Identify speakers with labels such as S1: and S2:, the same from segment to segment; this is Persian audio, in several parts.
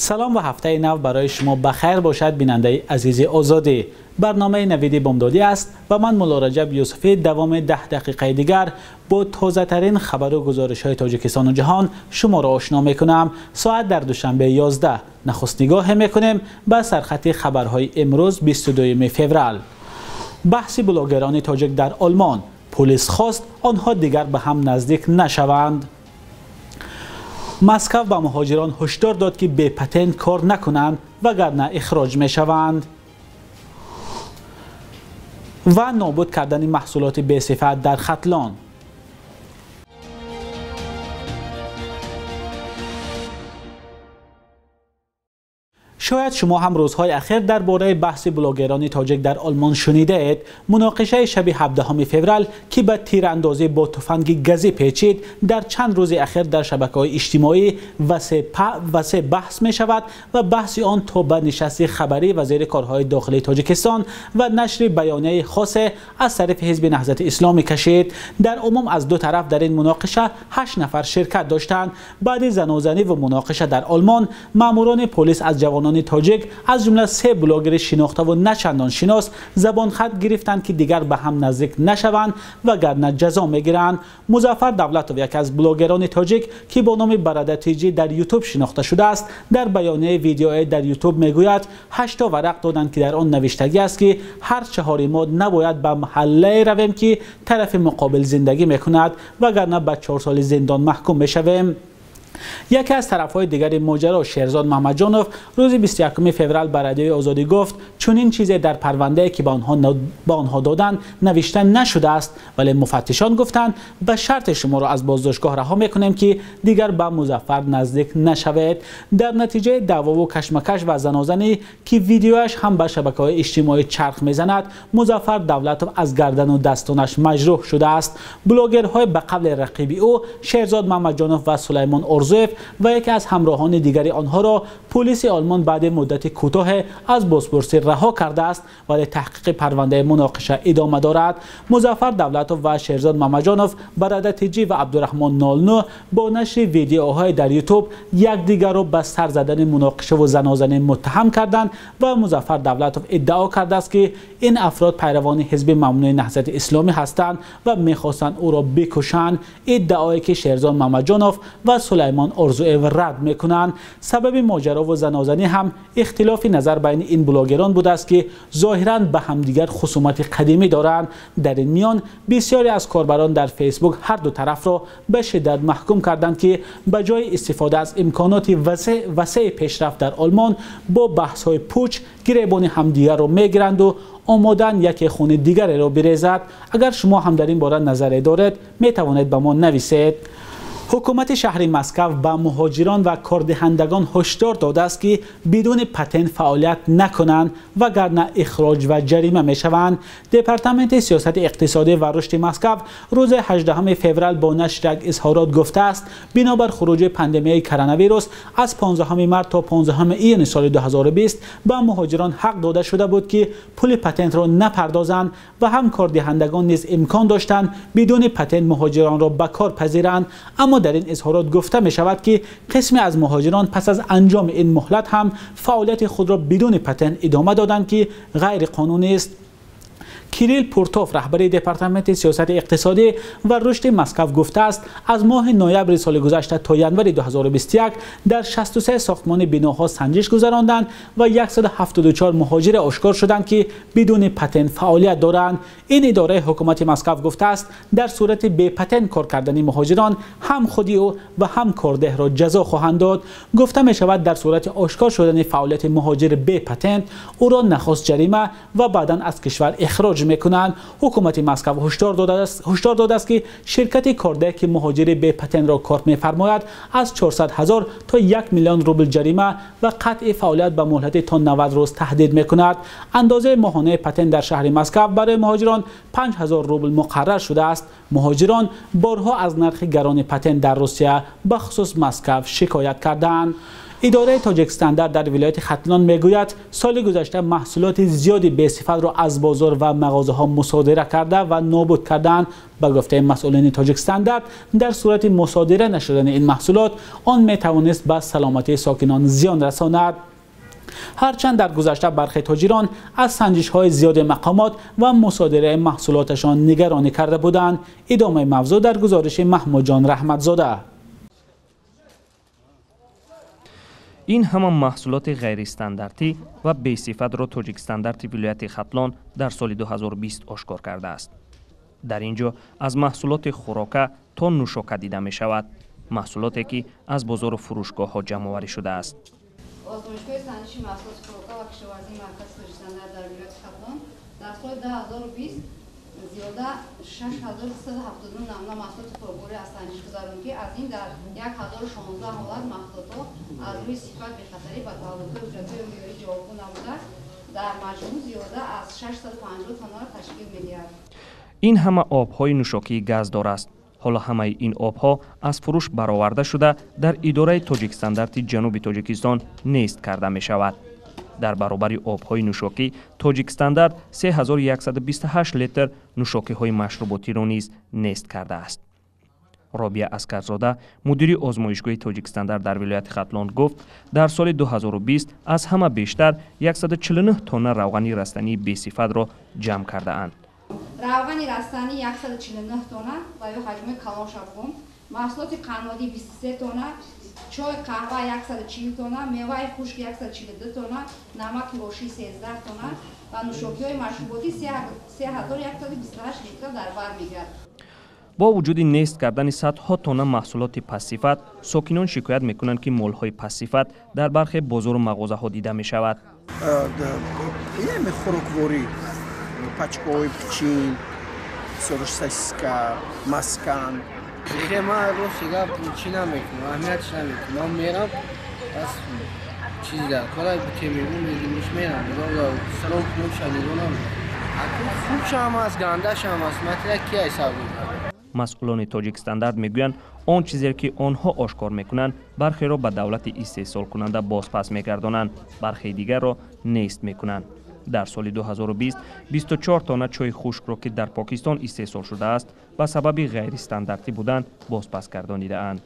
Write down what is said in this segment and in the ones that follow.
S1: سلام و هفته نو برای شما بخیر باشد بیننده عزیز آزادی. برنامه نویدی بامدادی است و من مولا رجب یوسفی دوام 10 دقیقه دیگر با تازه ترین خبر و گزارش های تاجیکستان و جهان شما را آشنا می کنم. ساعت در دوشنبه 11 نخست نگاه می کنیم به سرخط خبرهای امروز 22 فوریه. بحث بلاگران تاجیک در آلمان، پلیس خواست آنها دیگر به هم نزدیک نشوند. مسکو به مهاجران هشدار داد که به پتنت کار نکنند وگرنه اخراج می شوند. و نابود کردن محصولات بی‌صفت در ختلان. شاید شما هم روزهای اخیر درباره بحث بلاگران تاجیک در آلمان شنیده اید. مناقشه شب 17 فوریه که به تیراندازی با تفنگ گازی پیچید در چند روز اخیر در شبکه‌های اجتماعی وسیع بحث می شود و بحث آن تا به نشست خبری وزیر کارهای داخلی تاجیکستان و نشر بیانیه خاص از طرف حزب نهضت اسلامی کشید. در عموم از دو طرف در این مناقشه 8 نفر شرکت داشتند. بعد زنازنی و مناقشه در آلمان، ماموران پلیس از جوانان تاجیک از جمله 3 بلاگر شناخته و نچندان شناس زبان خط گرفتند که دیگر به هم نزدیک نشوند وگرنه جزا میگیرند. مظفر دولتوف، یک از بلاگران تاجیک که با نام برادر تیجی در یوتیوب شناخته شده است، در بیانیه ویدیویی در یوتیوب میگوید 8 ورق دادند که در آن نوشتگی است که هر 4 ما نباید به محله رویم که طرف مقابل زندگی میکند وگرنه به 4 سال زندان محکوم میشویم. یکی از طرف‌های دیگر ماجرا، شهرزاد محمدجانوف، روز 21 فوریه به رادیوی آزادی گفت چون این چیزی در پرونده که به آنها دادن نوشته نشده است، ولی مفتشان گفتند به شرط شما را از بازداشتگاه رها میکنیم که دیگر به مظفر نزدیک نشوید. در نتیجه دعوا و کشمکش و زنازنی که ویدیوش هم به شبکه‌های اجتماعی چرخ میزند، مظفر دولتوف از گردن و دستانش مجروح شده است. بلاگرهای به قبل رقیبی او، شهرزاد محمدجانوف و سلیمان ارزوف و یکی از همراهان دیگری آنها را پلیس آلمان بعد مدت کوتاه از بازپرسی رها کرده است، ولی تحقیق پرونده مناقشه ادامه دارد. مظفر دولتوف و شهرزاد محمدجانوف، برادر تیجی و عبدالرحمن نالنو با نشر ویدیوهای در یوتیوب یکدیگر را به سر زدن مناقشه و زنازنی متهم کردند و مظفر دولتوف ادعا کرده است که این افراد پیروان حزب ممنوع نهضت اسلامی هستند و می‌خواستند او را بکشند. ادعایی که شهرزاد محمدجانوف و سلیمان ارزوف رد میکنند. سبب ماجرا و زنازنی هم اختلاف نظر بین این بلاگران بوده است که ظاهرا به همدیگر خصومت قدیمی دارند. در این میان بسیاری از کاربران در فیسبوک هر دو طرف را به شدت محکوم کردند که به جای استفاده از امکانات وسیع پیشرفت در آلمان با بحث های پوچ گریبان همدیگر را میگیرند و آمادن یک خون دیگری را بریزد. اگر شما هم در این باره نظری دارید می توانید به ما نویسید. حکومت شهر مسکو به مهاجران و کاردهندگان هشدار داده است که بدون پتنت فعالیت نکنند وگرنه اخراج و جریمه میشوند. دپارتمنت سیاست اقتصادی و رشد مسکو روز 18 فوریه با نشر یک اظهارات گفته است بنابر خروج پاندمی کرونا ویروس از 15 مارس تا 15 ایون سال 2020 به مهاجران حق داده شده بود که پول پتنت را نپردازند و هم کاردهندگان نیز امکان داشتند بدون پتنت مهاجران را به کار پذیرند. اما در این اظهارات گفته می شود که قسمی از مهاجران پس از انجام این مهلت هم فعالیت خود را بدون پتنت ادامه دادند که غیر قانونی است. کیریل پورتوف، رهبر دپارتمنت سیاست اقتصادی و رشد مسکو گفته است از ماه نوامبر سال گذشته تا ژانویه 2021 در 63 ساختمان بناها سنجش گذراندند و 174 مهاجر آشکار شدند که بدون پتنت فعالیت دارند. این اداره حکومت مسکو گفته است در صورت بی پتنت کار کردن مهاجران هم خودی او و هم کارده را جزا خواهند داد. گفته می شود در صورت آشکار شدن فعالیت مهاجر بی پتنت او را نخست جریمه و بعدا از کشور اخراج میکنند. حکومت مسکو هشدار داده است که شرکت کارده که مهاجر بی پتنت را کار می‌فرماید از 400,000 تا 1 میلیون روبل جریمه و قطع فعالیت به مهلت تا 90 روز تهدید میکند. اندازه ماهانه پتنت در شهر مسکو برای مهاجران 5000 روبل مقرر شده است. مهاجران بارها از نرخ گران پتنت در روسیه به خصوص مسکو شکایت کردند. اداره تاجیک استاندارد در ولایت ختلان میگوید سال گذشته محصولات زیادی به صفت را از بازار و مغازه ها مصادره کرده و نابود کردن. به گفته مسئولین تاجیک استاندارد در صورت مصادره نشدن این محصولات آن می توانست به سلامتی ساکنان زیان رساند. هرچند در گذشته برخی تاجران از سنجش‌های زیاد مقامات و مصادره محصولاتشان نگرانی کرده بودند. ادامه موضوع در گزارش محمود جان رحمتزاده.
S2: این همان محصولات غیر استانداردی و بی صفت را تاجیک استاندارد ولایت ختلان در سال 2020 آشکار کرده است. در اینجا از محصولات خوراکه تا نوشاکه دیده می شود. محصولاتی که از بازار و فروشگاه ها جمع آوری شده است.
S3: آزمایشگاه سنجشی محصولات خوراکه و کشاورزی مرکز تاجیک استاندارد در ولایت ختلان در سال 2020 زیاده 6379 نمونه محصولات خوراکباری از سنجش گذراند که از این در 1016 حالت محصولات از روی صفت بی‌خطری به تعهدات حجتی و معیاری جوابگو نبوده در مجموع زیاده از 650 تن را تشکیل می‌دهد.
S2: این همه آب‌های نوشاکی گازدار است. حالا همه این آبها از فروش برآورده شده در اداره تاجیک استاندارد جنوب تاجیکستان نیست کرده می شود. در برابر آبهای نوشاکی تاجیک استاندارد 3128 لیتر نوشاکی های مشروباتی را نیز نیست کرده است. رابعه اسکرزاده مدیر آزمایشگاه تاجیک استاندارد در ولایت ختلان گفت در سال 2020 از همه بیشتر 149 تن روغنی رستنی بی صفت را جمع کرده اند.
S3: روغن رستنی 149 تن و حجم کلان شفم، محصولات قنادی 23 تن، چای قهوه 140 تن، میوه خشک 142 تن، نمک لاشی 13 تن و نوشاکی های مشروباتی 3128 لیتر در بر میگیرد.
S2: با وجود نیست کردن صدها تن محصولات پس صفت، ساکنان شکایت میکنند که مال های پس صفت در برخی بازار و مغازه ها دیده می شود.
S4: خوراکواری پچکوی پچین سرشتسکا مسکن
S5: دیگه ما رو سیگار چی نمیکنم اهمیتش نمیکنم من میرم از چیزی در کارای بوتی میرم میرم سلام کنم شمیرونم خوب شم از گنده شم از مطلع کی حساب میکنم.
S2: مسئولان تاجیک استاندارد میگویند آن چیزی که آنها آشکار میکنند برخی را به دولت استحصال کننده بازپس میگردانند، برخی دیگر را نیست میکنند. در سال 2020 24 تن چای خشک را که در پاکستان استحصال شده است به سبب غیر استانداردی بودن بازپس گردانیده اند.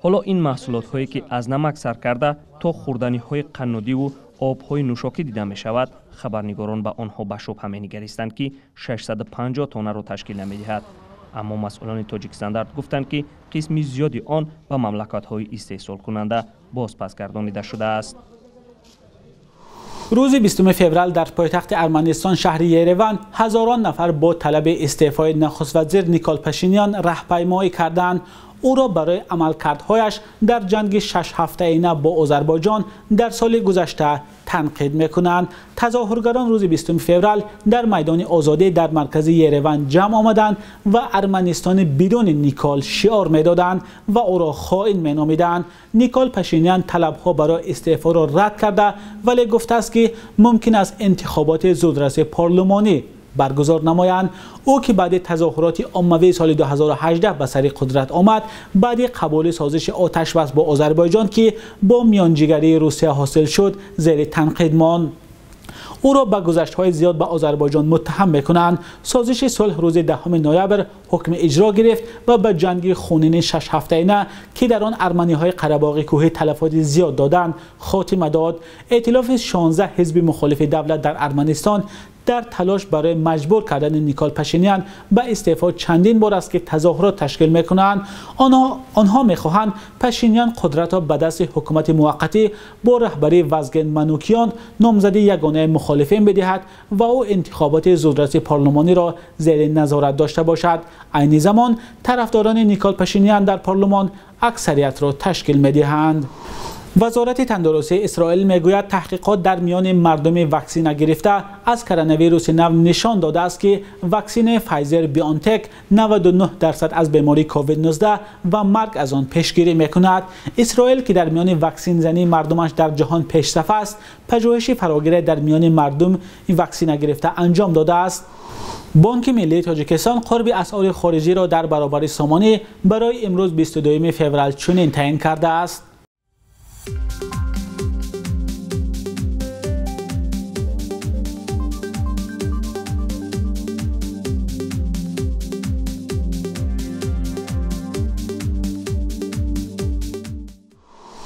S2: حالا این محصولات هایی که از نمک سر کرده تا خوردنی های قنادی و آب های نوشاکی دیده می شود، خبرنگاران به آنها به شبهه می نگریستند که 650 تن را تشکیل نمی دهد. اما مسئولان تاجیک استاندارد گفتند که قسمی زیادی آن به مملکت های استحصال کننده بازپس گردانیده شده است.
S1: روز 20 فوریه در پایتخت ارمنستان شهر یریون هزاران نفر با طلب استعفای نخست وزیر نیکول پاشینیان راهپیمایی کردند. او را برای عملکردهایش در جنگ 6 هفته‌ای با آذربایجان در سال گذشته تنقید می‌کنند. تظاهرگران روز 20 فوریه در میدان آزادی در مرکز یریون جمع آمدند و ارمنستان بدون نیکول شعار می‌دادند و او را خائن می‌نامیدند. نیکول پاشینیان طلب‌ها برای استعفا را رد کرده ولی گفته است که ممکن است انتخابات زودرس پارلمانی برگزار نمایند. او که بعد تظاهرات عمومی سال 2018 به سر قدرت آمد بعد قبول سازش آتش بس با آذربایجان که با میانجیگری روسیه حاصل شد زیر تنقید ماند. او را به گذشت‌های زیاد به آذربایجان متهم می‌کنند. سازش صلح روز 10 نوامبر حکم اجرا گرفت و به جنگ خونین 6 هفته‌ای که در آن ارمنی‌های قره‌باغ کوهی تلفات زیاد دادند خاتمه داد. ائتلاف 16 حزب مخالف دولت در ارمنستان در تلاش برای مجبور کردن نیکول پاشینیان به استعفا چندین بار است که تظاهرات تشکیل می‌کنند. آنها می‌خواهند پاشینیان قدرت را به دست حکومت موقتی با رهبری وزگن منوکیان نامزد یگانه مخالفین بدهد و او انتخابات زودرس پارلمانی را زیر نظارت داشته باشد. عین زمان طرفداران نیکول پاشینیان در پارلمان اکثریت را تشکیل می‌دهند. وزارت تندرستی اسرائیل میگوید تحقیقات در میان مردم واکسن نگرفته از کرونا ویروس نو نشان داده است که واکسن فایزر بیانتک 99% از بیماری کووید 19 و مرگ از آن پیشگیری میکند. اسرائیل که در میان واکسن زنی مردمش در جهان پیشرفت است، پژوهشی فراگیر در میان مردم واکسن نگرفته انجام داده است. بانک ملی تاجیکستان قرب اسعار خارجی را در برابر سامانه برای امروز 22 فوریه چنین تعیین کرده است.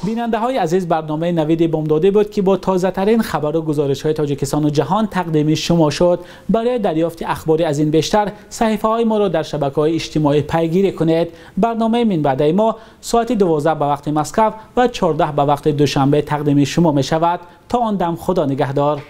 S1: بیننده های عزیز، برنامه نوید بامداده بود که با تازه ترین خبر و گزارش های تاجیکستان و جهان تقدیم شما شد. برای دریافت اخباری از این بیشتر صفحه های ما را در شبکه های اجتماعی پیگیری کنید. برنامه من بعد ما ساعت 12 به وقت مسکو و 14 به وقت دوشنبه تقدیم شما می شود. تا آن دم خدا نگهدار.